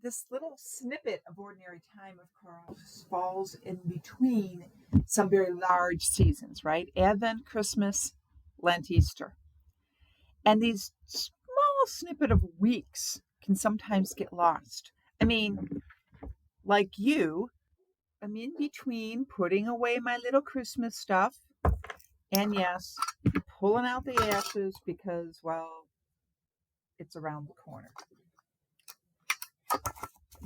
this little snippet of ordinary time, of course, falls in between some very large seasons, right? Advent, Christmas, Lent, Easter. And these small snippet of weeks can sometimes get lost. I mean, like you, I'm in between putting away my little Christmas stuff and, yes, pulling out the ashes because, well, it's around the corner.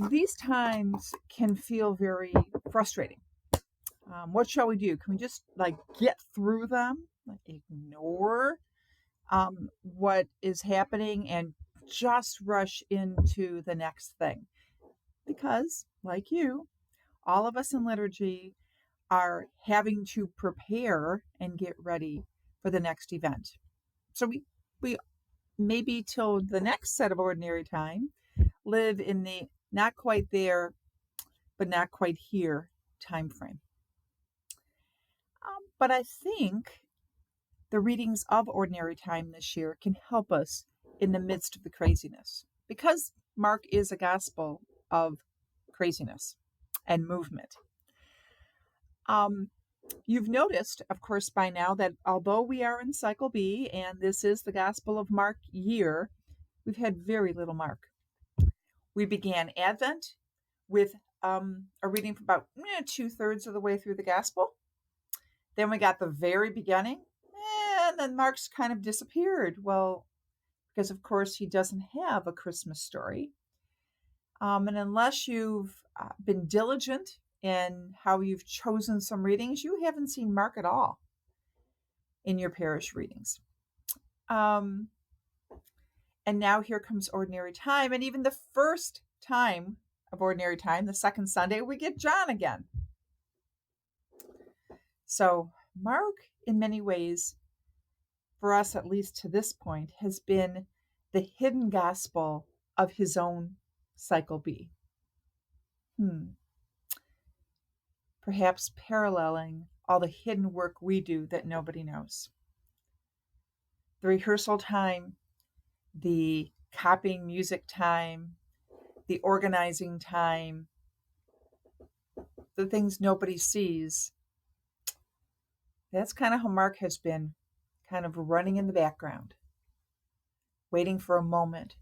These times can feel very frustrating. What shall we do? Can we just get through them, ignore what is happening, and just rush into the next thing? Because, like you, all of us in liturgy are having to prepare and get ready for the next event. So we maybe till the next set of ordinary time live in the not quite there, but not quite here time frame. But I think the readings of ordinary time this year can help us in the midst of the craziness, because Mark is a gospel of craziness and movement. You've noticed, of course, by now that although we are in Cycle B and this is the Gospel of Mark year, we've had very little Mark. We began Advent with a reading for about 2/3 of the way through the Gospel. Then we got the very beginning, and then Mark's kind of disappeared. Well, because of course he doesn't have a Christmas story. And unless you've been diligent in how you've chosen some readings, you haven't seen Mark at all in your parish readings. And now here comes ordinary time. And even the first time of ordinary time, the second Sunday, we get John again. So Mark, in many ways, for us, at least to this point, has been the hidden gospel of his own Cycle B. Perhaps paralleling all the hidden work we do that nobody knows. The rehearsal time, the copying music time, the organizing time, the things nobody sees. That's kind of how Mark has been kind of running in the background, waiting for a moment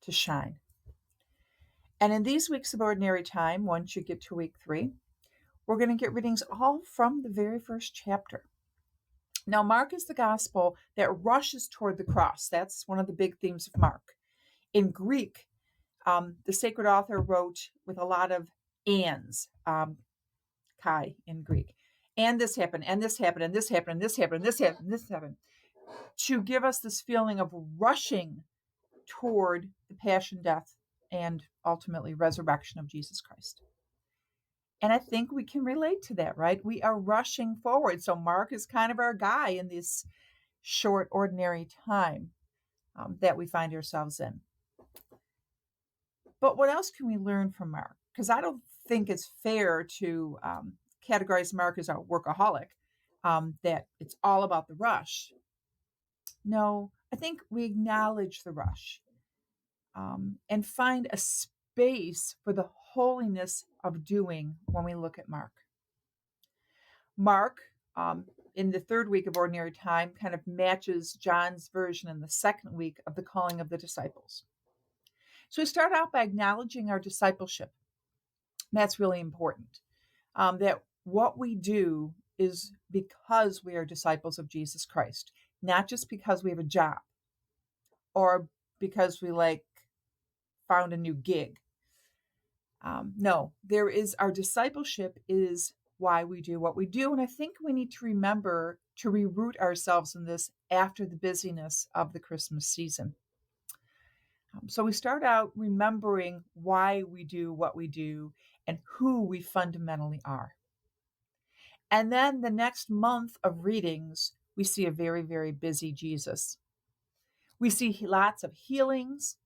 to shine. And in these weeks of ordinary time, once you get to week 3, we're going to get readings all from the very first chapter. Now, Mark is the gospel that rushes toward the cross. That's one of the big themes of Mark. In Greek, the sacred author wrote with a lot of ands, kai in Greek. And this happened, and this happened, and this happened, and this happened, and this happened, and this happened, to give us this feeling of rushing toward the passion, death, and ultimately resurrection of Jesus Christ. And I think we can relate to that, right? We are rushing forward. So Mark is kind of our guy in this short, ordinary time that we find ourselves in. But what else can we learn from Mark? Because I don't think it's fair to categorize Mark as a workaholic, that it's all about the rush. No, I think we acknowledge the rush and find a space for the holiness of doing when we look at Mark. Mark, in the third week of ordinary time, kind of matches John's version in the second week of the calling of the disciples. So we start out by acknowledging our discipleship. That's really important. That what we do is because we are disciples of Jesus Christ, not just because we have a job or because we found a new gig. No, our discipleship is why we do what we do. And I think we need to remember to reroot ourselves in this after the busyness of the Christmas season. So we start out remembering why we do what we do and who we fundamentally are. And then the next month of readings, we see a very, very busy Jesus. We see lots of healings.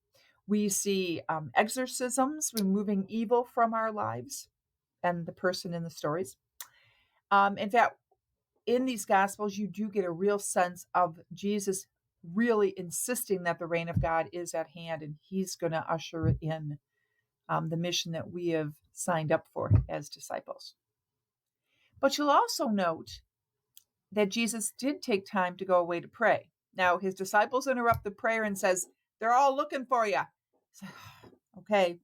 We see exorcisms, removing evil from our lives and the person in the stories. In fact, in these Gospels, you do get a real sense of Jesus really insisting that the reign of God is at hand and he's going to usher it in the mission that we have signed up for as disciples. But you'll also note that Jesus did take time to go away to pray. Now, his disciples interrupt the prayer and says, they're all looking for you. So, okay,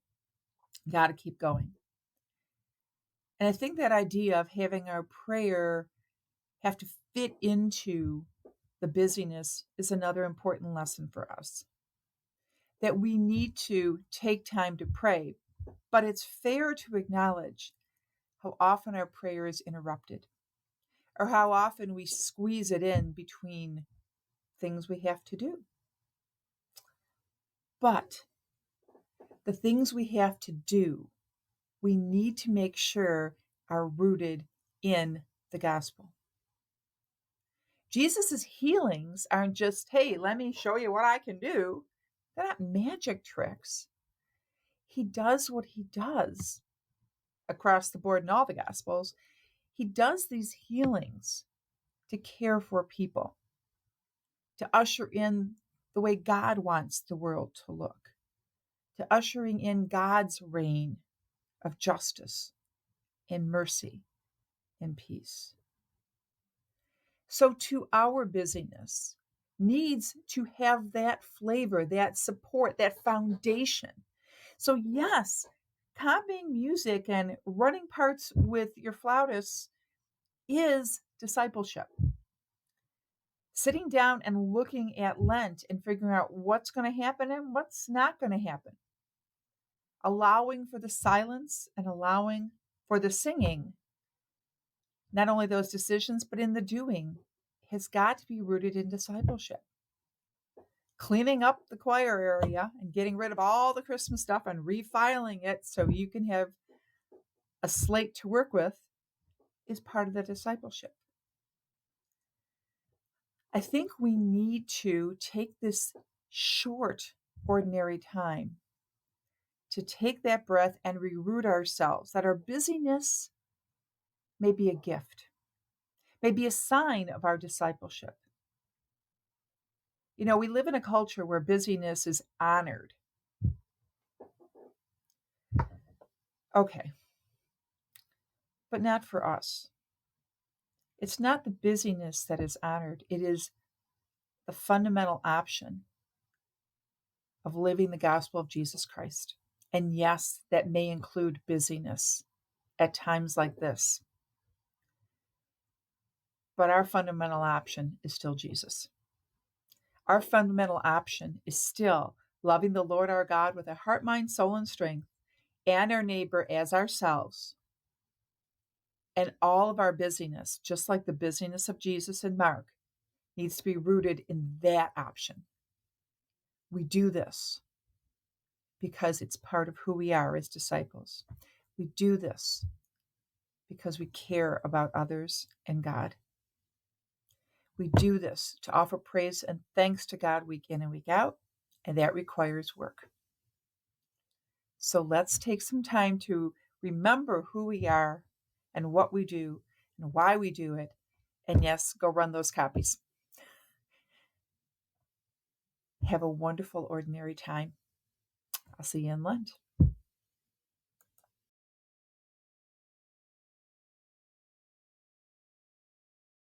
got to keep going. And I think that idea of having our prayer have to fit into the busyness is another important lesson for us. That we need to take time to pray, but it's fair to acknowledge how often our prayer is interrupted, or how often we squeeze it in between things we have to do. But the things we have to do, we need to make sure are rooted in the gospel. Jesus's healings aren't just, hey, let me show you what I can do. They're not magic tricks. He does what he does across the board in all the gospels. He does these healings to care for people, to usher in the way God wants the world to look, to ushering in God's reign of justice and mercy and peace. So to our busyness needs to have that flavor, that support, that foundation. So yes, copying music and running parts with your flautists is discipleship. Sitting down and looking at Lent and figuring out what's going to happen and what's not going to happen. Allowing for the silence and allowing for the singing. Not only those decisions, but in the doing has got to be rooted in discipleship. Cleaning up the choir area and getting rid of all the Christmas stuff and refiling it so you can have a slate to work with is part of the discipleship. I think we need to take this short, ordinary time to take that breath and reroot ourselves, that our busyness may be a gift, may be a sign of our discipleship. You know, we live in a culture where busyness is honored. Okay, but not for us. It's not the busyness that is honored. It is the fundamental option of living the gospel of Jesus Christ. And yes, that may include busyness at times like this. But our fundamental option is still Jesus. Our fundamental option is still loving the Lord our God with our heart, mind, soul, and strength, and our neighbor as ourselves. And all of our busyness, just like the busyness of Jesus and Mark, needs to be rooted in that option. We do this because it's part of who we are as disciples. We do this because we care about others and God. We do this to offer praise and thanks to God week in and week out, and that requires work. So let's take some time to remember who we are and what we do and why we do it. And yes, go run those copies. Have a wonderful, ordinary time. I'll see you in Lent.